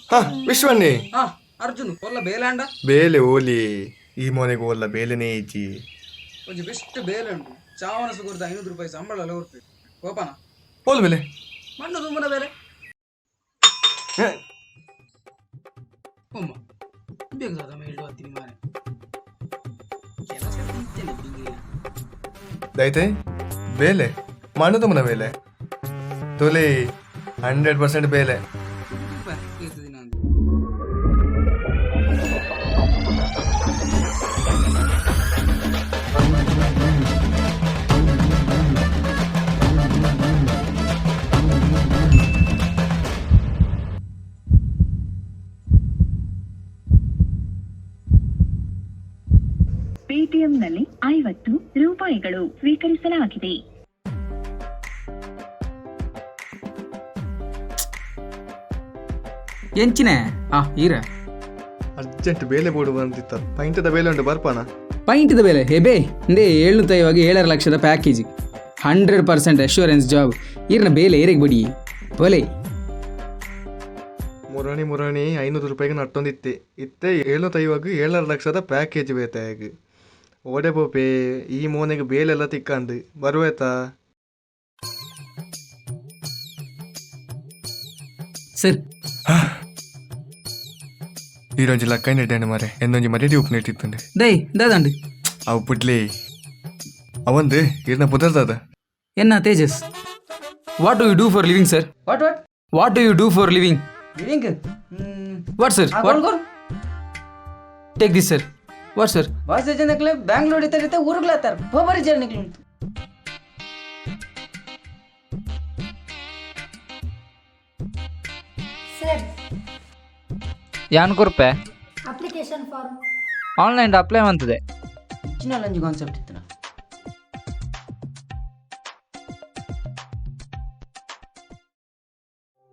ಹಾ ವಿಶ್ವನ್ನಿ ಅರ್ಜುನ್ ಒಲ್ಲ ಬೇಲೆ ಅಂಡ ಬೇಲೆ ಓಲಿ ಈ ಮೊನೆಗೆ ಓಲ್ಲ ಬೇಲೆನೇ ಈಚಿ ಒಂಜಿ ಬೆಸ್ಟ್ ಬೇಲೆ ಉಂಟು ಚಾವನ ಸುಗುರ್ದ 500 ರೂಪಾಯಿ ಸಂಬಳ ಎಲ್ಲ ಕೊಡ್ತೀವಿ ಕೋಪನ ಓಲ್ ಬೇಲೆ ಮಣ್ಣು ತುಂಬನ ಬೇಲೆ ಒಮ್ಮ ಬೇಕಾದ ಮೇಲ್ಡು ಹತ್ತೀನಿ ಮಾರೆ ಕೆಲಸ ಇತ್ತೇನೆ ಡಿಗ್ರಿ ದೈತೆ ಬೇಲೆ ಮಣ್ಣು ತುಂಬನ ಬೇಲೆ ತೊಲೆ 100% ಬೇಲೆ ಇರ್ತದೆ ನಾನು ಪೇಟಿಎಂನಲ್ಲಿ 50 ರೂಪಾಯಿಗಳು ಸ್ವೀಕರಿಸಲಾಗಿದೆ. ಎಂಚಿನೆ ಈರ ಅರ್ಜೆಂಟ್ ಬೇಲೆ ಬೋರ್ಡು ಬಂದಿತ್ತ ಪೈಂಟದ ಬೇಲೆ ಉಂಟು ಬರ್ಪಾನ ಪೈಂಟಿದ ಬೆಲೆ ಹೆಬೇ ಇಂದೇ 750 ಲಕ್ಷದ ಪ್ಯಾಕೇಜ್ 100% ಅಶ್ಯೂರೆನ್ಸ್ ಜಾಬ್ ಈರ್ನ ಬೇಲೆ ಏರಿಗೆ ಬಡಿ ಬೋಲೆ ಮುರಣಿ 500 ರೂಪಾಯಿಗೆ ನಟ್ಟೊಂದಿತ್ತೆ ಇತ್ತೆ 750 ಲಕ್ಷದ ಪ್ಯಾಕೇಜ್ ಬೇತಾಗ ಓಡೆ ಪೋಪೆ ಈ ಮೋನೆಗೆ ಬೇಲೆಲ್ಲ ತಿಕ್ಕಂಡು ಬರುವೇತಾ ಸರ್ ಈರೊಂಜಿ ಲಕ್ಕ ನೆಡ್ಡಾಂಡು ಮಾರೆ ಎಂದೊಂಜಿ ಮರ್ಯಾದೆ ಉಪ್ಪು ನೆಟ್ಟಿತ್ತಂಡೆ ದೈ ದಾದಂಡು ಅವು ಪುಡ್ಲಿ ಅವಂದು ಈರ್ನ ಪುದರ್ದಾದ ಎನ್ನ Tejas what do you do for living sir what do you do for living what sir take this sir what sir ಭಾಷೆ ಜನಕ್ಕೆ ಬ್ಯಾಂಗ್ಳೂರ್ ಇತ್ತೆ ಊರುಗಳಾತಾರ ಬೋಬರಿ ಜನಕ್ಕೆ ಉಂಟು ಯಾನ್ ಕೊರ್ಪೆ ಅಪ್ಲಿಕೇಶನ್ ಫಾರ್ಮ್ ಆನ್ಲೈನ್ ಅಪ್ಲೈ ಮಾಡ್ತದೆ ಚಿನ್ನ ಲಂಜಿ ಕಾನ್ಸೆಪ್ಟ್ ಇತ್ತು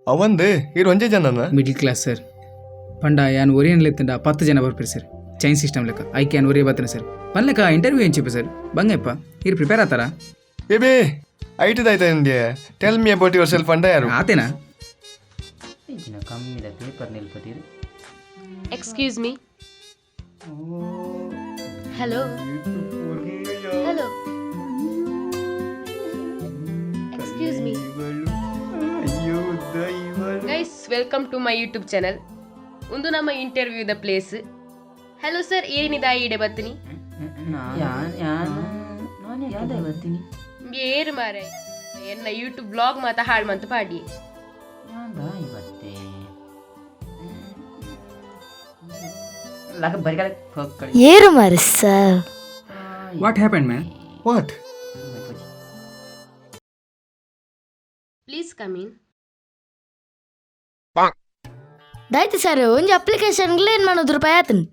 ಅವಂದು ಈರು ಒಂಜೇ ಜನನ ಮಿಡ್ಲ್ ಕ್ಲಾಸ್ ಸರ್ ಪಂಡ ಯಾನ್ ಒರಿಯನ್ ಲೆತ್ತಂಡ 10 ಜನ ಬರ್ಪೇರಿ ಸರ್ ಚೈನ್ ಸಿಸ್ಟಮ್ ಲೆಕ್ಕ ಐಕೆ ಯಾನ್ ಒರಿಯ ಬರ್ತನೆ ಸರ್ ಪನ್ಲೆಕ್ಕ ಇಂಟರ್ವ್ಯೂ ಏನ್ ಚಿಪ್ಪ ಸರ್ ಬಂಗಪ್ಪ ಇರು ಪ್ರಿಪೇರ್ ಆತಾರ ಏಬೇ ಐಟದಾಯ್ತಾ ನಿಂಗೆ tell me about yourself ಅಂಡ ಯಾರು ಆತೇನಾ ಕಮ್ಮಿದ ಪೇಪರ್ ನಿಲ್ಪತೀರಿ excuse me hello hello excuse me guys welcome to my YouTube channel ಒಂದು ನಮ್ಮ ಇಂಟರ್ವ್ಯೂ ದ ಪ್ಲೇಸ್ ಹಲೋ ಸರ್ ಏನಿದೆ ಈಡೆ ಬತ್ತೀನಿ ಯಾವ್ದು ಬರ್ತೀನಿ ಏರು ಮಾರೆ ಎನ್ನ ಯೂಟ್ಯೂಬ್ ಬ್ಲಾಗ್ ಮಾತ ಹಾಳು ಮಂತ ಪಾಡಿ ಇವತ್ತೇ ಬರಿಗಾಲ ಏರು ಮಾರೆ sir what happen man what please come in ದಾಯ್ತು ಸರ್ ಒಂಜಿ ಅಪ್ಲಿಕೇಶನ್ಗೆ ಏನು ಮಾಡೋದು ರೂಪಾಯಿ ಆತನ್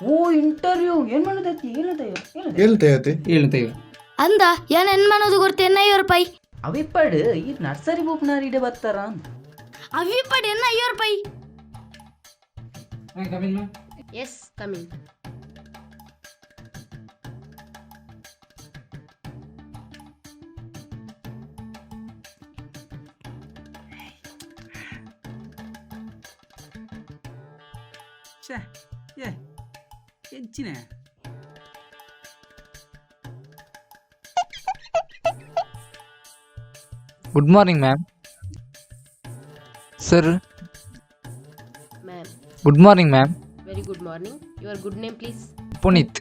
ಓ ಇಂಟರ್ವ್ಯೂ ಏನ್ ಮಾಡೋದೈತಿ ಹೇಳ್ತೇವೆ ಅಂದ ಏನ್ ಏನ್ ಮಾಡೋದು ಗೊತ್ತೇ 50 ರೂಪಾಯಿ ಅವಿಪ್ಪಡ್ ಈ ನರ್ಸರಿ ಬುಕ್ನಾರ್ ಇಡೆ ಬರ್ತಾರ ಅವಿ ಪಡಿ 50 ರೂಪಾಯಿ ಎಸ್ ಕಮಿಂಗ್ ಹೆಚ್ಚಿನ good morning ma'am sir ma'am good morning ma'am very good morning your good name please Puneet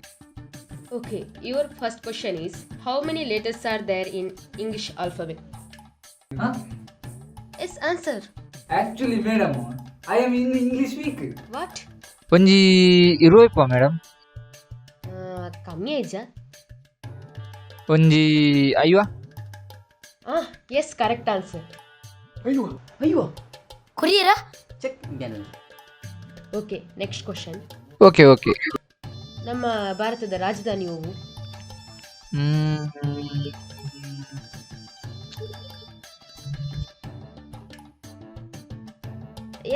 okay your first question is how many letters are there in English alphabet yes answer actually madam I am in English weak what ಒಂಜಿ 20 madam ಕಮ್ಮಿ ಐಜಾ ಒಂಜಿ 5 S correct answer ಅಯ್ಯೋ ಕುರಿಯರಾ check okay next question okay okay ನಮ್ಮ ಭಾರತದ ರಾಜಧಾನಿ ಯಾವುದು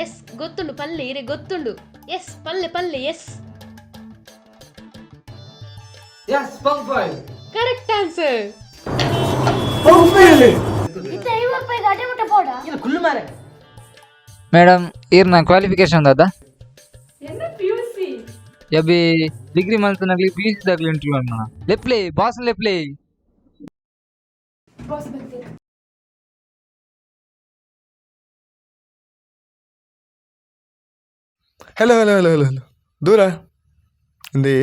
S ಗೊತ್ತುಂಡು ಪಲ್ಲೆ ಇರೆ ಗೊತ್ತುಂಡು ಎಸ್ ಪಲ್ಲೆ ಪಲ್ಲೆ ಎಸ್ ಕರೆಕ್ಟ್ ಆನ್ಸರ್ ಕುಲ್ಲು ಮಾರೆ ಮೇಡಮ್ ಇರ್ನ ಕ್ವಾಲಿಫಿಕೇಶನ್ ದಾದ ಯಬ್ಬಿ ಡಿಗ್ರಿ ಮಲ್ತನಾಗ್ಲಿ ಪಿ ಯು ಸಿದಾಗ್ಲಿ ಇಂಟರ್ವ್ಯೂ ಅಣ್ಣ ಲೆಪ್ಲೆ ಬಾಸ್ ಲೆಪ್ಲೆ hello hello hello hello hello ದೂರ ಇಂದೇ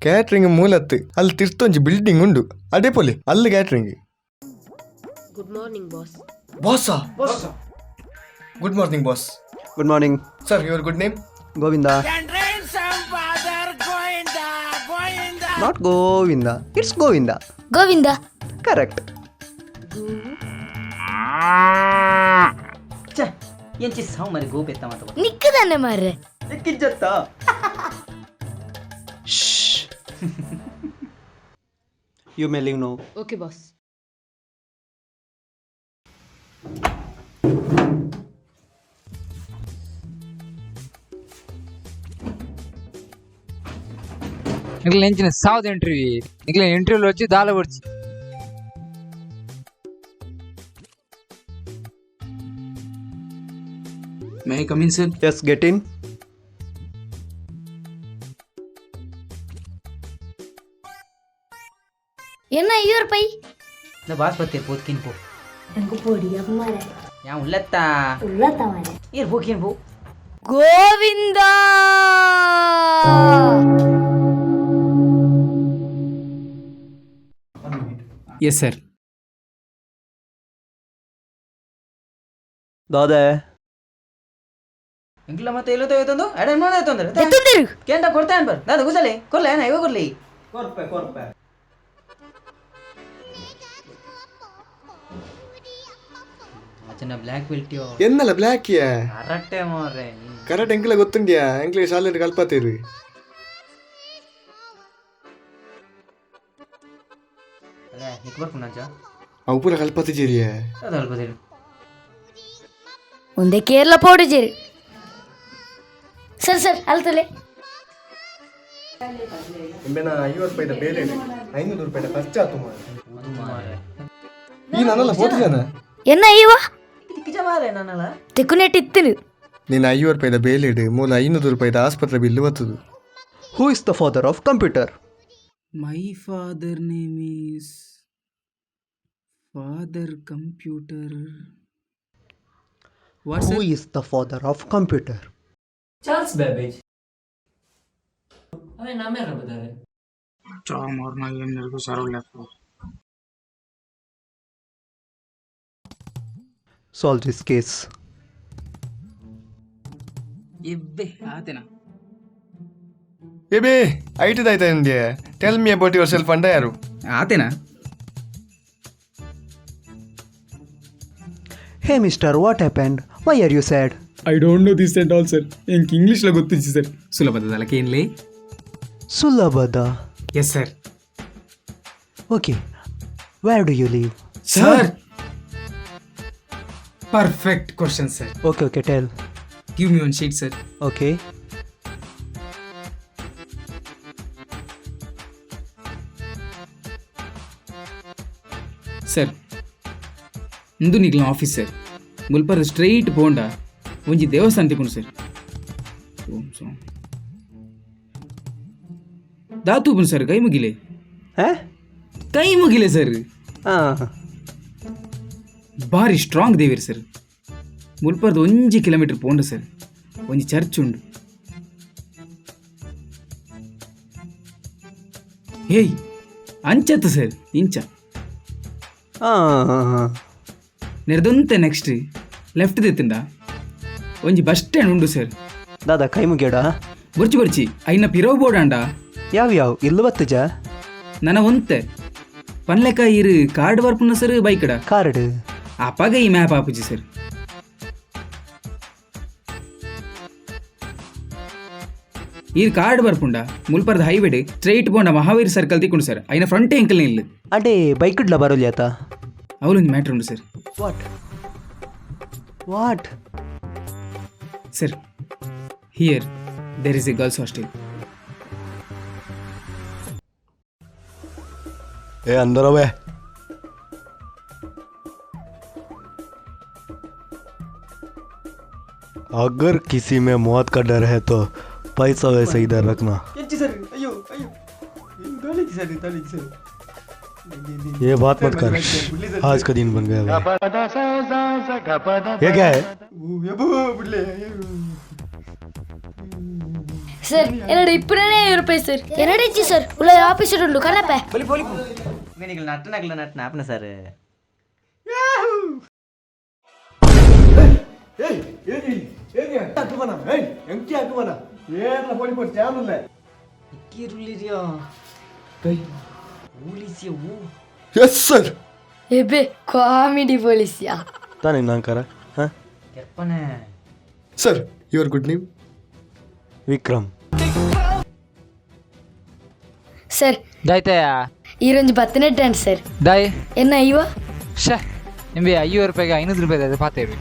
ಕ್ಯಾಟ್ರಿಂಗ್ ಮೂಲತ್ತು ಅಲ್ಲಿ ತಿರ್ತೊಂಜಿ ಬಿಲ್ಡಿಂಗ್ ಉಂಡು ಅದೇ ಪೊಲಿ ಅಲ್ಲಿ ಕ್ಯಾಟ್ರಿಂಗ್. Good morning boss. ಬಾಸಾ good morning boss. Good morning sir your good name? Govinda. Not Govinda, it's Govinda. Govinda correct. ಎಂಚಿ ಸಾವು ಮರಿ ಗೋಪೆತ್ತ ಮಾತು ನಿಕ್ಕದನ್ನೆ ಮಾರ್ರೆ. ಸಿಕ್ಕಿಜ್ಜತ್ತ. You may leave no. Okay boss. ನಿಗ್ಲ ಎಂಚಿನ ಸಾವ್ದು ಇಂಟರ್ವ್ಯೂ ನಿಗ್ಲ ಇಂಟರ್ವ್ಯೂಲಿ వచ్చి దాల వచ్చి may I come in sir? Yes, get in. ಎನ್ನ 50 ರೂಪಾಯಿ ನಾ ಬಾಸ್ ಬತ್ತೆ ಪೋತ್ಕಿನ್ ಪೋ ಎಂಕು ಪೋಡಿ ಅಮ್ಮರೆ ಯಾ ಉಲ್ಲತ್ತ ಉಲ್ಲತ ಮಾರೆ ಇರ್ ಪೋಕಿನ್ ಪೋ. Govinda yes sir. ದಾದೆ ಎಂಕ್ಲ ಮತ್ತೆ ಎಲ್ಲೋ ತೊಯ್ತಂದು ಎಡೆ ನೋಡ ತೊಂದ್ರೆ ಎತ್ತದಿರು ಕೇಂದ್ರ ಕೊಡ್ತಾನೆ ಬರ್ ದಾದ ಗುಸಲೆ ಕೊರ್ಲೆ ನಾ ಇವ ಕೊರ್ಲಿ ಕೊರ್ಪೆ ಅಚ್ಚನ ಬ್ಲಾಕ್ ಬೆಲ್ಟ್ ಯೋ ಎನ್ನಲ್ಲ ಬ್ಲ್ಯಾಕಿಯ ಕರೆಕ್ಟೇ ಮಾರ್ರೆ. ಕರೆಕ್ಟ್ ಎಂಕ್ಲ ಗೊತ್ತುಂಡ್ಯಾ ಎಂಕ್ಲೆ ಶಾಲೆಡ್ ಕಲ್ಪತ್ತೇರು. ಅಲ್ಲ ನಿಕ್ ಬರ್ಕೊಂಡಂಚ ಅವು ಪೂರ ಕಲ್ಪತ್ತಿದ್ದೀರಿಯ. ಅದು ಅಲ್ಪದಿರು ಒಂದೇ ಕೇರಳ ಪೌಡರ್ ಜೇರಿ ಸರ್ ಅಲ್ತಲೆ ಎಂಬೆನ 50 ರೂಪಾಯಿದ ಬೇರೆ 500 ರೂಪಾಯಿದ ಖರ್ಚಾತು ಮಾರ್ರೆ. ಈ ನನ್ನಲ್ಲ 40 ಜನ ಎನ್ನ ಇವ ತಿಕ್ಕಿಜ ಮಾರ್ರೆ ನನ್ನಲ್ಲ ತೆಕ್ಕುನೆಟ್ ಇತ್ತಿನು ನೀನು 50 ರೂಪಾಯಿದ ಬೇಲೆಡು ಮೂಲ 500 ರೂಪಾಯಿದ ಆಸ್ಪತ್ರೆ ಬಿಲ್ಲು ಬರ್ತದು. Who is the father of computer? My father name is father computer. Who is the father of computer? Charles Babbage. ಅವೇ ನಾಮೇ ರಬದಾರೆ. Solve this case. ಇಬ್ಬೆ ಆತೇನಾ? ಬೇಬಿ ಐಟದಾಯ್ತಾ ನಿಂಗೆ? Tell me about yourself ಅಂಡ ಯಾರು? ಆತೇನಾ? Hey mister, what happened? Why are you sad? I don't know this and all sir. ಎಂಕ್ ಇಂಗ್ಲೀಷ್లో ಗೊತ್ತಿತ್ತು ಸರ್. ಸುಲಭದಲ್ಲ ಏನ್ಲೇ? ಸುಲಭದ? Yes sir. Okay, wear do you live? Sir perfect question sir. Okay, tell. Give me one sheet sir. Okay. Sir ಇಂದು ನಿಗ್ಲ office sir. ಮುಲ್ಪರ್ದ ಸ್ಟ್ರೈಟ್ ಪೋಂಡ ಒಂಜಿ ದೇವಸ್ಥಾನ ತಿಕ್ಕೊಂಡು ಸರ್. ದಾತೂಪನ್ ಸರ್ ಕೈ ಮುಗಿಲೆ ಸರ್. ಭಾರಿ ಸ್ಟ್ರಾಂಗ್ ದೇವಿರಿ ಸರ್. ಮುಲ್ಪರ್ದ 1 ಕಿಲೋಮೀಟರ್ ಪೋಂಡ ಸರ್ ಒಂಜಿ ಚರ್ಚ್ ಉಂಡು. ಹೇಯ್ ಅಂಚತ್ತು ಸರ್ ಇಂಚ ನೆರೆದೊಂತೆ ನೆಕ್ಸ್ಟ್ ಲೆಫ್ಟ್ ದೆತ್ತಿಂದ ಒಂಜಿ ಬಸ್ ಸ್ಟ್ಯಾಂಡ್ ಉಂಡು ಸರ್. ದಾದಾ ಕೈ ಮುಗಿಯಡ ಬರ್ಚಿ ಐನ ಪಿರವ್ ಬೋರ್ಡ್ ಅಂಡ ಯಾವ್ಯಾವ ಇಲ್ಲು ಬತ್ತಜ ನನ ಒಂತೆ ಪನ್ಲೆಕ ಇರು ಕಾರ್ಡ್ ಬರ್ಪುನ ಸರ್ ಬೈಕಡ ಕಾರ್ಡ್ ಅಪ್ಪಗ ಈ ಮ್ಯಾಪ್ ಆಪುಜಿ ಸರ್. ಈರ್ ಕಾರ್ಡ್ ಬರ್ಪುಂಡ ಮುಲ್ಪರ್ದ ಹೈವೇಡ್ ಸ್ಟ್ರೈಟ್ ಪೋಂಡ ಮಹಾವೀರ್ ಸರ್ಕಲ್ ತಿಕ್ಕೊಂಡು ಸರ್. ಐನ ಫ್ರಂಟ್ ಎಂಕಲ್ನೇ ಇಲ್ಲ ಅಡೇ ಬೈಕ್ಡ್ಲ ಬರೋಲ್ಯಾತ ಅವಳೊಂದು ಮ್ಯಾಟ್ರ್ ಉಂಡು sir. What sir here there is a girls hostel. ಏ ಅಂದರವೇ अगर किसी में मौत का डर है तो पैसा वैसे इधर रखना. ಎಂಚಿ ಸರ್ ಅಯ್ಯೋ ಅಯ್ಯೋ ತಲೆಗೆ ಸರಿ ಸರ್ ये बात मत कर. आज का दिन बन गया भाई. ये क्या है? ಬಿಡ್ಲೆ ಸರ್ ಎರಡು 20 ರೂಪಾಯಿ ಸರ್ ಎರಡು ಇಚ್ಚಿ ಸರ್ ಉಳ ಆಫೀಸರ್ ಉಂಡು ಕಣಪ್ಪ ನಟ್ಟನ ಆಪ್ನ ಸರ್ ಎಂಕಿ ಹಾಕುವನ ಏನ್ಲ ಪೊಡಿ ಪೊಡಿ ಚಾನುಲ್ಲ ಎಸ್ ಸರ್ ಎಬೆ ಕಾಮಿಡಿ ಪೊಲೀಸ್ಯಾ ताने ना करा. हाँ sir your good name Vikram. Sir ದಾಯ್ತಾಯ ಈರೊಂದು ಬತ್ತನೆಟ್ಟಂడి ಸರ್ ದಾಯ್ ಎನ್ನ ಇವ ಶೇ ನಿಮಗೆ 50 ರೂಪಾಯಿಗೆ 500 ರೂಪಾಯಿ ಇದೆ ಪಾತೇವಿ.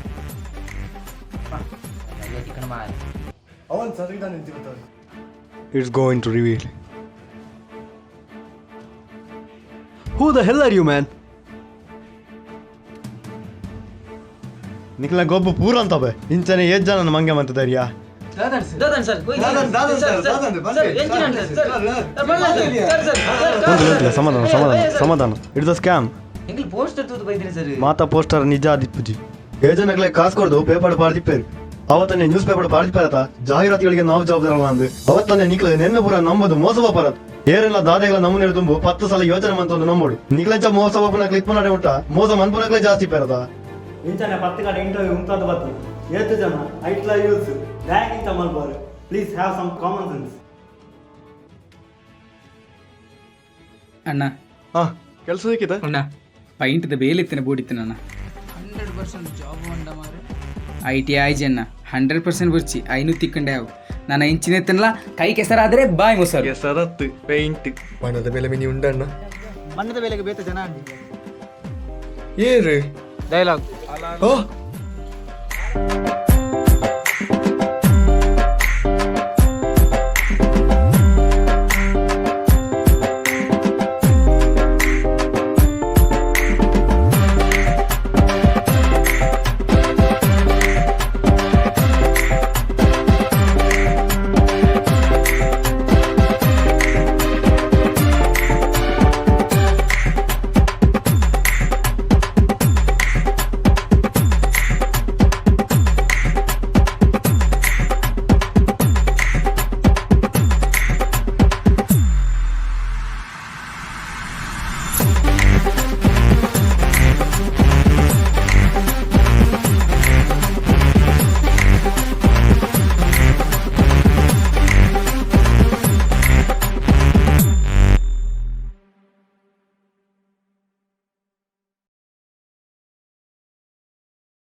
ಅವನ್ ಸರ್ ಇದಾನೆ ಅಂತ ಗೊತ್ತಾಗ It's going to reveal. Who the hell are you, man? निकला गोब पूरा ಅಂತ ಬೆ ಇಂಚನೆ ಏಜ್ ಜನ ಮಂಗೆ ಮಂತದರಿಯಾ ದಾದನ್ ಸರ್ ಸಮಾಧಾನ ಸಮಾಧಾನ ಸಮಾಧಾನ ಇಟ್ಸ್ ಅ ಸ್ಕ್ಯಾಮ್ ಎಂಗ್ಲ್ ಪೋಸ್ಟರ್ ತೂದು ಬೈದ್ರಿ ಸರ್ ಮಾತಾ ಪೋಸ್ಟರ್ ನಿಜ ಆದಿಪ್ಪುಜಿ ಏಜನಗ್ಲೆ ಕಾಸು ಕೊಡ್ದು ಪೇಪರ್ ಪಾರ್ದಿಪ್ಪೇರು ಅವತ್ತನ್ನೇ ನ್ಯೂಸ್ ಪೇಪರ್ ಪಾರ್ದಿಪ್ಪೇರತ ಜಾಹೀರಾತುಗಳಿಗೆ ನಾವು ಜವಾಬ್ದಾರಲ್ಲ ಅಂದು ಅವತ್ತನ್ನೇ ನಿಕ್ಲೆ ನೆನ್ನೆ ಪೂರ ನಂಬದು ಮೋಸವ ಪರತ್ ಏರೆಲ್ಲ ದಾದೆಗಳ ನಮ್ಮನೆ ತುಂಬು 10 ಸಲ ಯೋಚನೆ ಮಂತೊಂದು ನಮ್ಮೋಡು ನಿಕ್ಲೆಂಚ ಮೋಸವ ಪುನಃ ಕ್ಲಿಕ್ ಮಾಡೇ ಉಂಟ ಮೋಸ ಮನ್ಪುನಕ್ಲೆ ಜಾಸ್ತಿ ಪೇರದ ಇಂಚನೆ 10 ಕಡೆ ಇಂಟರ್ವ್ಯೂ ಉಂಟಾದ ಬತ್ತಿ ಏತು ಜನ ಐಟ್ಲ ಯೂಸ್ ಬ್ಯಾಂಕ್ ಇಂತ Malabar please have some common sense. ಅಣ್ಣ ಹಾ ಕೆಲಸ ಸಿಕ್ಕಿದ ಅಣ್ಣ ಪೈಂಟ್ದ ಬೇಲಿತ್ತಿನ ಬೋಡಿತ್ತಿನ ಅಣ್ಣ 100% ಜಾಬ್ ಉಂಡ ಮಾರೆ ಐಟಿ ಆಯ್ಜಣ್ಣ 100% ಬರ್ಚಿ ಐನು ತಿಕ್ಕಂಡೆ ಅವು ನಾನು ಇಂಚಿನೆತ್ತನಲ್ಲ ಕೈ ಕೆಸರಾದರೆ ಬಾಯ್ ಮೊಸರು ಸರತ್ತು ಪೇಂಟ್ ಬಣ್ಣದ ಬೆಲೆ ಮಿನಿ ಉಂಡಣ್ಣ ಮಣ್ಣದ ಬೆಲೆಗೆ ಬೇತ ಜನ ಏರು ಡೈಲಾಗ್ ಓ